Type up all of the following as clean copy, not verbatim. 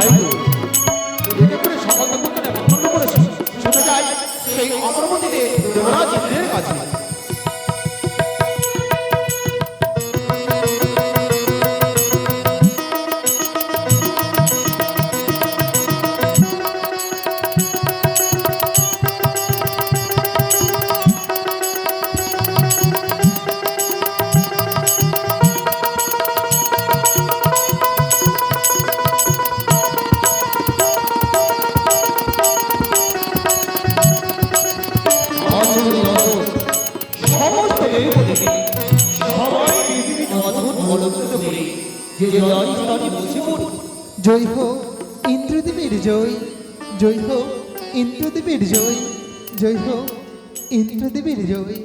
তাই তো এতে করে সকল দেবতা নেমন্তন্ন করেছে। শুনে যাই সেই অমরবতীতে দেবরাজ ইন্দ্রের কাছে। জয় হো ইন্দ্রদেবের জয়, জয় হো ইন্দ্রদেবের জয়, জয় হো ইন্দ্রদেবের জয়।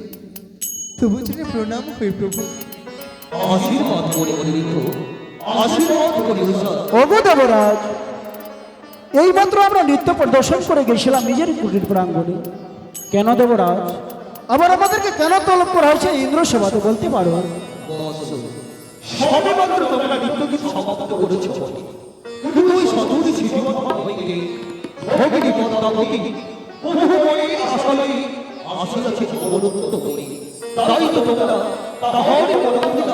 তবু চলে প্রণাম হয়ে প্রভু। আশীর্বাদ করে আশীর্বাদ করে ওগো দেবরাজ, এই মাত্র আমরা নৃত্য প্রদর্শন করে গেছিলাম নিজের কুটির প্রাঙ্গণে। কেন দেবরাজ আবার আমাদেরকে কেন তলব করা হয়েছে ইন্দ্র সেবাতে বলতে পারো? সবে মাত্র তোমরা নৃত্য গীত সমাপ্ত করেছো, কিন্তু ওই সধুরি স্মৃতিবদ্ধ হইতে ভগিনী পদ্মাবতী বহু মনের আশালে আসিয়াছে অবলুপ্ত করি। তাই তো তোমরা তাহারে মনোমুগ্ধ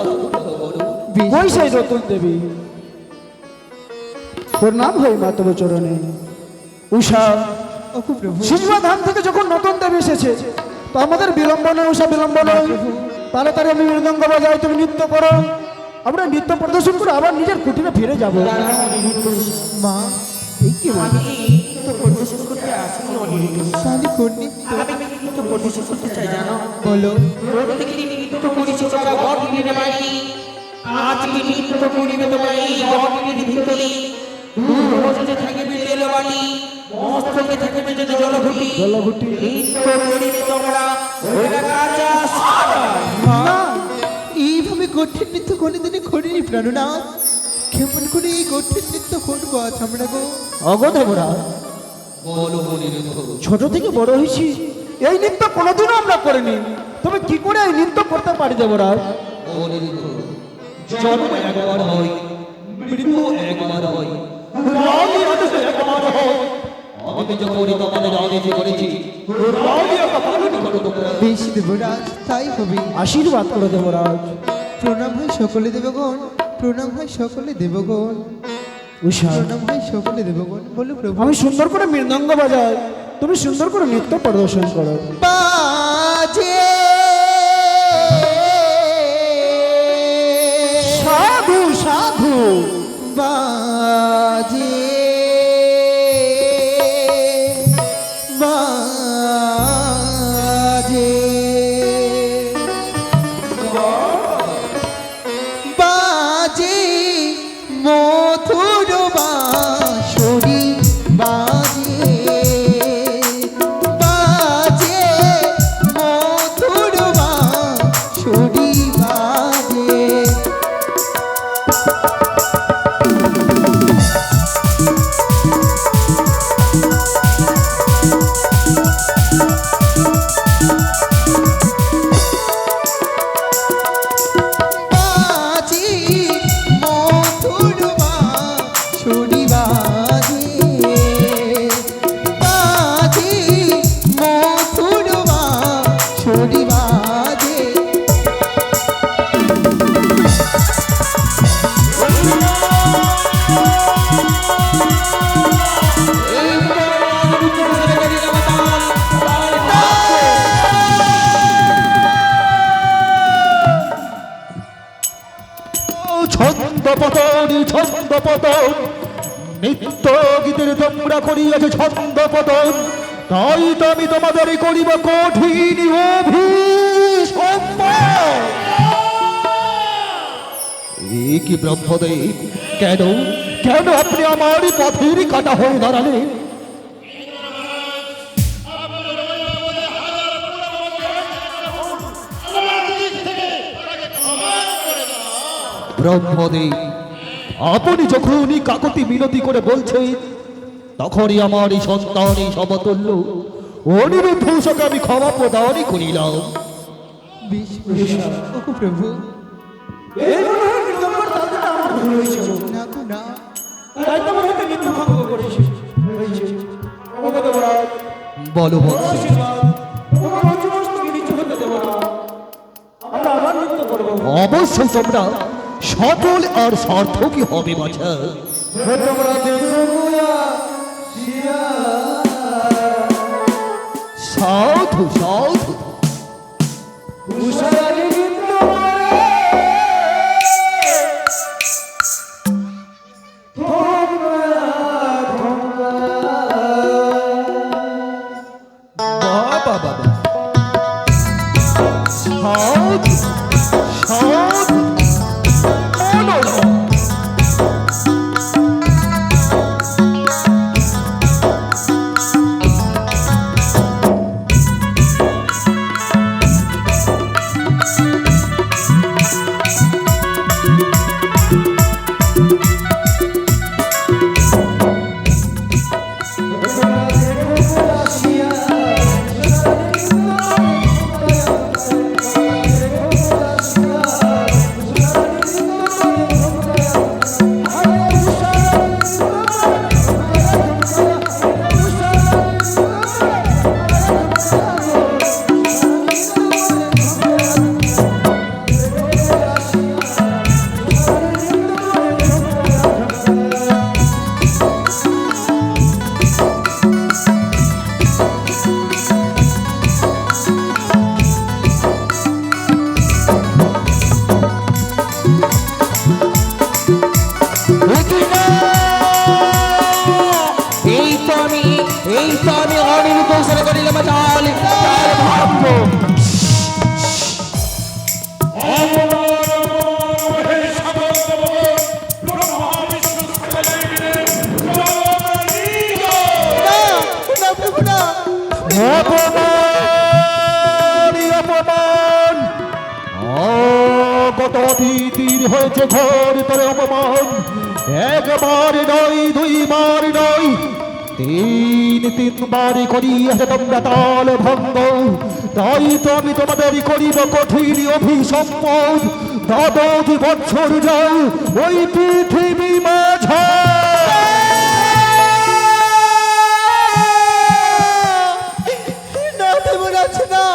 করো। কই সেই নতুন দেবী? প্রণাম হই মাতব চরণে। উষা, ওগো প্রভু। শিশবা ধাম থেকে যখন নতুন দেবী এসেছে তো আমাদের বিলম্ব নয় উষা, বিলম্ব নয়। তাড়াতাড়ি আমি মৃদঙ্গ বাজাই, তুমি নৃত্য করো, আমরা নৃত্য প্রদর্শন করে আবার নিজের কুটিরে ফিরে যাব। মা এই কি মা? তো পরিবেশন করতে আসেনি অনিরিত। তাহলে কর্ণি আমি কিন্তু পরিবেশন করতে চাই জানো। বলো। প্রত্যেকদিন নৃত্য করেছি তোমরা গর্বিনীর বাড়ি, আজকে নৃত্য করিবে তোমরা এই গর্বিনীর ভিতরে। মস্তকে থাকিবে তেলবাটি, মস্তকে থাকিবে যদি জলঘুটি। জলঘুটি। নৃত্য করিবে তোমরা ওইটা কাঁচা সাগর। মা এইভাবে কঠিন নৃত্য কোনোদিনই করিনি প্রাণনাথ। কেমন করে এই কঠিন নৃত্য করবো আজ আমরা গো? অগো দেবরাজ, ছোট থেকে বড় হয়েছি, এই নৃত্য কোনোদিনও আমরা করিনি, তবে কি করে এই নৃত্য করতে পারি দেবরাজ? জন্ম একবার হয়, মৃত্যু একবার হয়, রানী আদেশে একবার হয়। আমি যখন তোমাদের আদেশ করেছি, রানী একটা পালন করো তোমরা। বেশ দেবরাজ, তাই হবে। আশীর্বাদ করে দেবরাজ। প্রণাম হয় সকলে দেবগণ, প্রণাম হয় সকলে দেবগণ, উষা, প্রণাম হয় সকলে দেবগণ। বলো প্রভু। আমি সুন্দর করে মৃদঙ্গ বাজাই, তুমি সুন্দর করে নৃত্য প্রদর্শন করো। বাজে সাধু সাধু বাজে বাজে বাজে মধুর বাঁশরি বাজে বাজে মধুর বাঁশরি বাজে। বাজে মধুর বাঁশরি বাজে বাজে মধুর বাঁশরি বাজে। ছন্দ পতন, ছন্দ পতন, নিত্য গীতের তোমরা করিয়াছে ছন্দ পতন, তাই তো আমি তোমাদের করিব কঠিন অভিসম্পাদ। এই কি ব্রহ্মদেব, কেন কেন আপনি আমার পথের কাটা হয়ে দাঁড়ালেন? ব্রহ্মদেব, আপনি যখনই কাকতি মিনতি করে বলছেন তখনই আমার এই সন্তান এই সমতুল্য অনিরুদ্ধ উষাকে আমি ক্ষমা প্রদানই করিলাম। বেশ ওগো প্রভু। না গো না, তাই তো আমার হাতে মৃত্যু ভঙ্গ করেছে হয়েছে। ওকে দেবরাজ, বলো বৎস আশীর্বাদ, তোমার রাজ্যবস্তুকে নিচু হতে দেব না। আমরা আবার নৃত্য করবো। অবশ্যই তোমরা সফল আর সার্থকই হবে বাছা। সাধু সাধু বাবা বাবা সাধু সাধু মনোরম। এই তো আমি অনিরুদ্ধ ঘোষণা করিলাম চাল চাল ভাগ্য। না প্রভু না, অপমান অপমান গত অতিথির হয়েছে ঘর তরে অপমান। একবার নয় দুইবার নয় তিনবার করিয়াছে তোমরা তাল ভঙ্গ। তাই তো আমি তোমাদের করিব কঠিন অভিসম্পদ। দ্বাদশ বৎসর যাও ওই পৃথিবী মাঝা। না দেবরাজ না,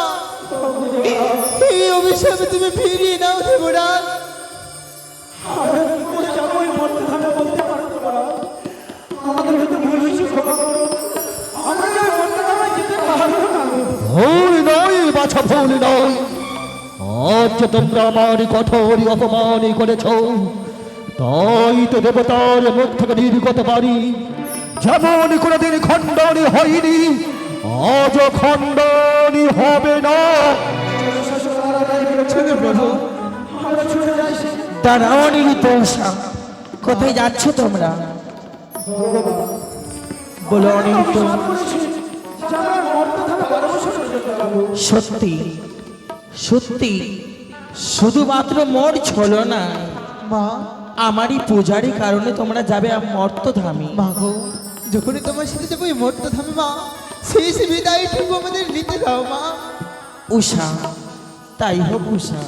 এই অভিশাপে তুমি ফিরিয়ে নাও দেবরাজ। ভুল নয় বাছা, ভুল নয়। আজ তোমরা আমার কঠোর অপমান করেছ, তাই তো দেবতার মুখ থেকে নির্গত বাণী যেমন কোনদিন খণ্ডনী হয়নি, আজ খণ্ডনী হবে না। দাঁড়াও অনিরুদ্ধ ঘোষা, কোথায় যাচ্ছ তোমরা? বলো অনিরুদ্ধ। সত্যি সত্যি শুধুমাত্র মোর ছলো না, মা, আমারই পূজারই কারণে তোমরা যাবে মর্তধামে। মা গো, যখনই তোমার সাথে যাবো এই মর্ত থামে মা, শেষ বিদায়টুকু আমাদের নিতে দাও মা। উষা, তাই হোক উষা।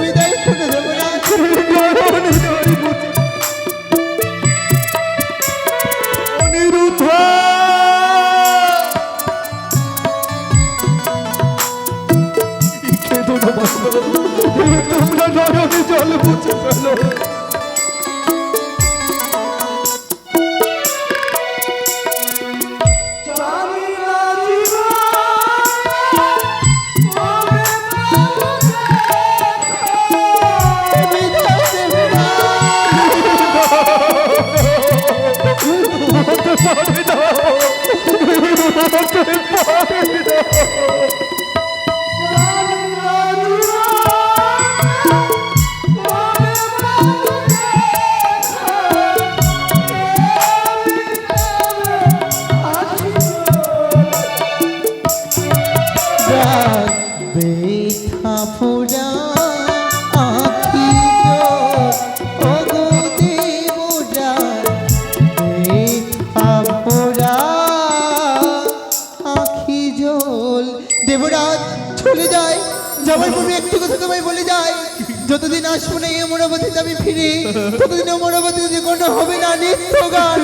বিদায় করে দেবরাজ। অনিরুদ্ধ তোমরা নয়নে জল মুছে ফেলো। হতে পারে না। ব্যথা ফোড়া আখি ওগো দেবরা, ব্যথা ফোড়া আখি জল। দেবরাজ চলে যায়, যাবার পূর্বে একটি কথা তোমায় বলে যায়, যতদিন আসবো না এই অমরাবতীতে আমি ফিরি, ততদিন অমরাবতীতে কোনো হবে না নিত্য গান।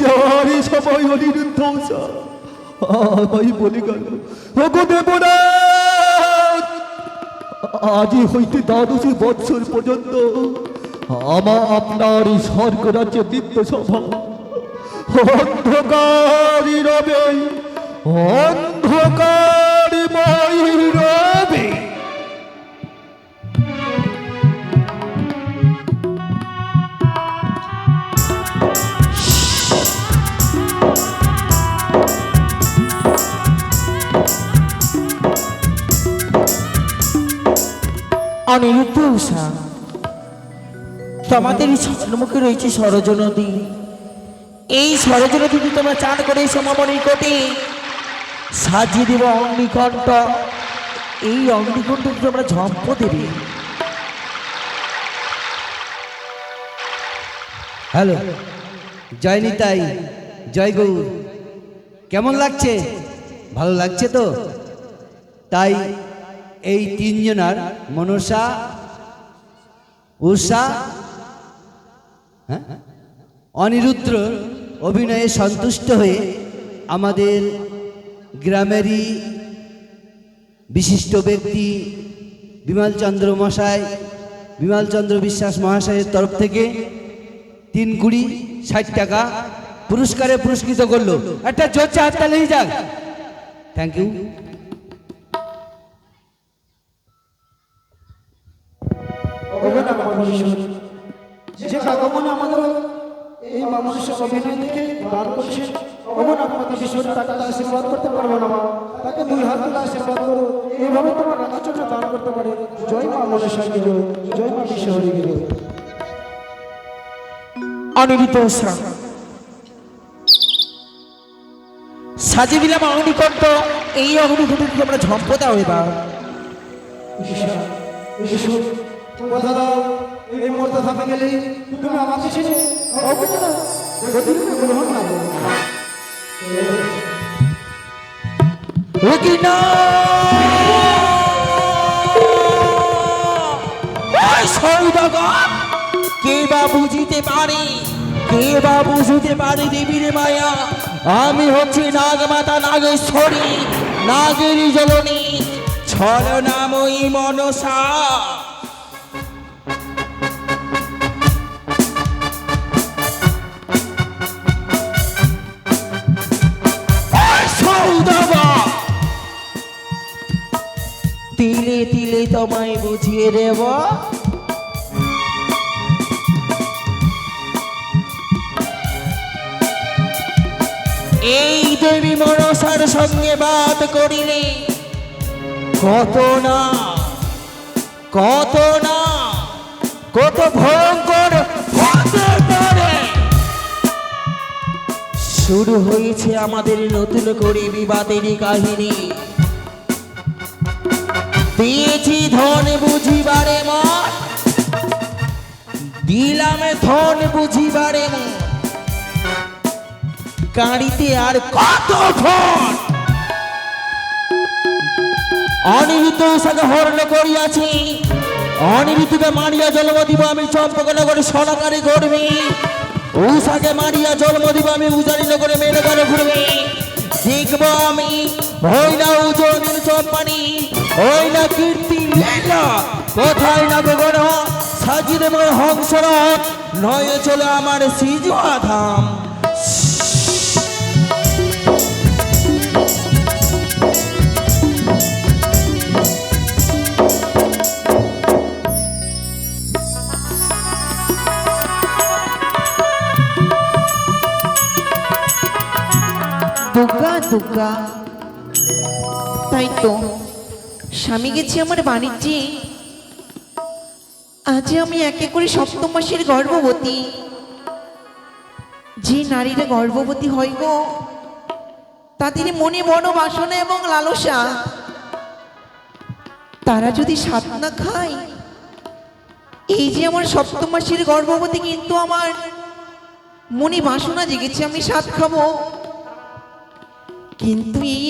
যাওয়ারই সময় অনিরুদ্ধ আমায় বলে গেল, ওগো দেবরাজ, আজই হইতে 12 বৎসর পর্যন্ত আপনার এই স্বর্গরাজ্যে নিত্য সভা অন্ধকারই রবে, অন্ধকারময় রবে। অনিরুদ্ধ উষা, তোমাদের এই সম্মুখে রয়েছে সরজ নদী। এই সরজ নদীতে তোমরা চান করে সমামণি কোটে সাজিয়ে দেব অগ্নিকণ্ঠ। এই অগ্নিকণ্ঠকে তোমরা ঝম্প দেবে। হ্যালো, জয় নিতাই, জয় গৌর। কেমন লাগছে? ভালো লাগছে তো? তাই এই তিনজনার মনসা, উষা, অনিরুদ্ধ অভিনয়ে সন্তুষ্ট হয়ে আমাদের গ্রামেরই বিশিষ্ট ব্যক্তি বিমলচন্দ্র মশাই, বিমলচন্দ্র বিশ্বাস মহাশয়ের তরফ থেকে 3 কুড়ি 60 টাকা পুরস্কারে পুরস্কৃত করলো। একটা জোরছে হাততালি যাক। Thank you. যে ভগবান আমাদের এই মানুষের অভিনয় থেকে দান করছে, ভগবান আপনাকে বিশ্বর তাকে আশীর্বাদ করতে পারবো না, তাকে 2 হাত তুলে আশীর্বাদ করো, এইভাবে তোমার রাখার জন্য দান করতে পারে। জয় মা মনসা গিরো, জয় মা বিশ্বহরি গিরো। অনিরুদ্ধ উষা, সাজিয়ে দিলাম অগ্নিকণ্ঠ। এই অগ্নিকণ্ঠকে তোমরা ঝম্প দাও এবার। ঈশ্বর কথা দাও, এই মর্যাদা থাকা গেলে তুমি আমাকে ছেড়ে গ্রহণ না করো। কে বা বুঝিতে পারে, কে বা বুঝিতে পারে দেবীর মায়া। আমি হচ্ছি নাগমাতা নাগেশ্বরী, নাগেরই জননী, ছলনাময়ী মনসা। তিলে তিলে তোমায় বুঝিয়ে দেব। এই দেবী মনসার সঙ্গে বাদ করিলে কত না কত না কত ভয়ঙ্কর হতে পারে। শুরু হয়েছে আমাদের নতুন করে বিবাদেরই কাহিনী। দিয়েছি ধন বুঝিবারে মন, দিলামে ধন বুঝিবারে মন, গাড়িতে আর কত ধন। অনিরুদ্ধ উষাকে হরণ করিয়াছি, অনিরুদ্ধকে মারিয়া জন্ম দিব আমি চম্পকনগরে সরকারি করবি। উষাকে মারিয়া জন্ম দিব আমি উজারিনগরে মেনগরে ঘুরবি। দেখব আমি হই না উজনিন চম্পানি, হই না কীর্তি লীলা, কোথায় না গগন সাজিয়ে দেব হংসরথ, নয় চলে আমার সিজুয়া ধাম। দুর্গা দুর্গা। তাই তো স্বামী গেছে আমার বাণিজ্যে, আজ আমি একে করে সপ্তম মাসের গর্ভবতী। যে নারীরা গর্ভবতী হয় গো, তাদের মনে বড় বাসনা এবং লালসা। তারা যদি সাত না খায়, এই যে আমার সপ্তম মাসের গর্ভবতী, কিন্তু আমার মনে বাসনা জেগেছে আমি সাত খাবো, কিন্তু এই